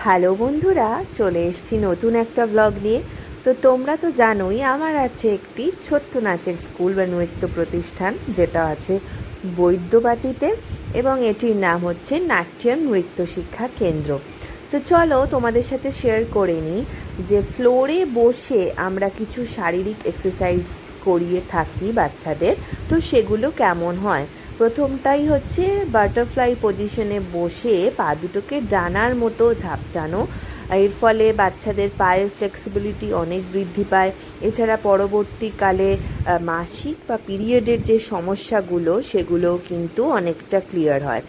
Hello বন্ধুরা, চলে এসেছি নতুন একটা ব্লগ নিয়ে। তো তোমরা তো জানোই আমার আছে একটি ছোট্ট নাচের স্কুল বা নৃত্য প্রতিষ্ঠান, যেটা আছে বৈদ্যবাটিতে, এবং এটির নাম হচ্ছে নাট্যম নৃত্য শিক্ষা কেন্দ্র। তো চলো তোমাদের সাথে শেয়ার করে নিই যে ফ্লোরে বসে আমরা কিছু শারীরিক এক্সারসাইজ করিয়ে থাকি বাচ্চাদের, তো সেগুলো কেমন হয়। প্রথমটাই হচ্ছে বাটারফ্লাই পজিশনে বসে পা দুটোকে ডানার মতো ঝাপটানো। এর ফলে বাচ্চাদের পায়ের ফ্লেক্সিবিলিটি অনেক বৃদ্ধি পায়। এছাড়া পরবর্তীকালে মাসিক বা পিরিয়ডের যে সমস্যাগুলো সেগুলোও কিন্তু অনেকটা ক্লিয়ার হয়।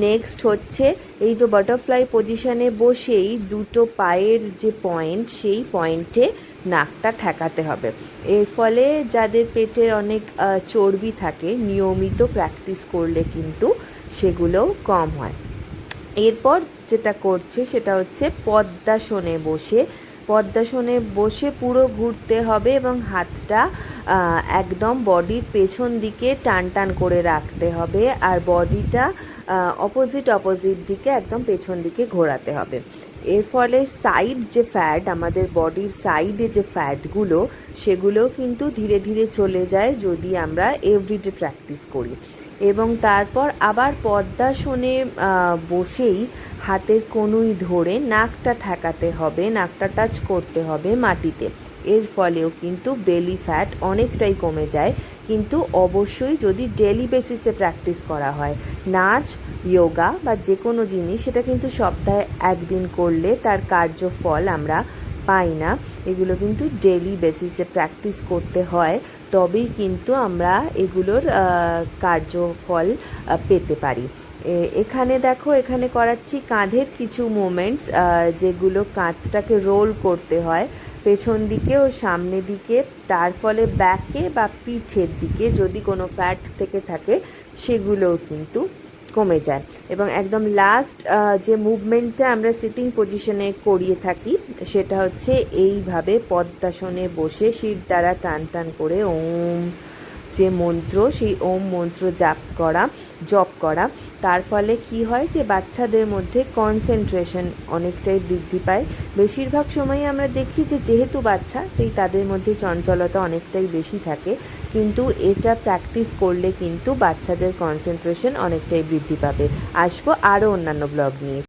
নেক্সট হচ্ছে এই যে বাটারফ্লাই পজিশনে বসেই দুটো পায়ের যে পয়েন্ট, সেই পয়েন্টে নাকটা ঠেকাতে হবে। এর ফলে যাদের পেটের অনেক চর্বি থাকে, নিয়মিত প্র্যাকটিস করলে কিন্তু সেগুলোও কম হয়। এরপর যেটা করছে সেটা হচ্ছে পদ্মাসনে বসে পুরো ঘুরতে হবে এবং হাতটা একদম বডির পেছন দিকে টান টান করে রাখতে হবে, আর বডিটা অপোজিট দিকে একদম পেছন দিকে ঘোরাতে হবে। এর ফলে সাইড যে ফ্যাট, আমাদের বডির সাইডে যে ফ্যাটগুলো, সেগুলোও কিন্তু ধীরে ধীরে চলে যায় যদি আমরা এভরিডে প্র্যাকটিস করি। এবং তারপর আবার পদ্মাসনে বসেই হাতের কনুই ধরে নাকটা ঠেকাতে হবে, নাকটা টাচ করতে হবে মাটিতে। এর ফলেও কিন্তু বেলি ফ্যাট অনেকটাই কমে যায়, কিন্তু অবশ্যই যদি ডেলি বেসিসে প্র্যাকটিস করা হয়। নাচ, যোগা বা যে কোনো জিনিস, সেটা কিন্তু সপ্তাহে একদিন করলে তার কার্যফল আমরা পাই না। এগুলো কিন্তু ডেলি বেসিসে প্র্যাকটিস করতে হয়, তবেই কিন্তু আমরা এগুলোর কার্যফল পেতে পারি। এখানে দেখো, এখানে করাচ্ছি কাঁধের কিছু মুভমেন্টস, যেগুলো কাঁধটাকে রোল করতে হয় পেছন দিকে ও সামনে দিকে। তার ফলে ব্যাকে বা পিঠের দিকে যদি কোনো ফ্যাট থেকে থাকে সেগুলোও কিন্তু কমে যায়। এবং একদম লাস্ট যে মুভমেন্টটা আমরা সিটিং পজিশনে করিয়ে থাকি, সেটা হচ্ছে এইভাবে পদ্মাসনে বসে শির দ্বারা টান টান করে ওম যে মন্ত্র, সেই ওম মন্ত্র জপ করা। তার ফলে কি হয় যে বাচ্চাদের মধ্যে কনসেন্ট্রেশন অনেকটাই বৃদ্ধি পায়। বেশিরভাগ সময়ই আমরা দেখি যে যেহেতু বাচ্চা, তাই তাদের মধ্যে চঞ্চলতা অনেকটাই বেশি থাকে, কিন্তু এটা প্র্যাকটিস করলে কিন্তু বাচ্চাদের কনসেন্ট্রেশন অনেকটাই বৃদ্ধি পাবে। আসবো আরও অন্যান্য ব্লগ নিয়ে।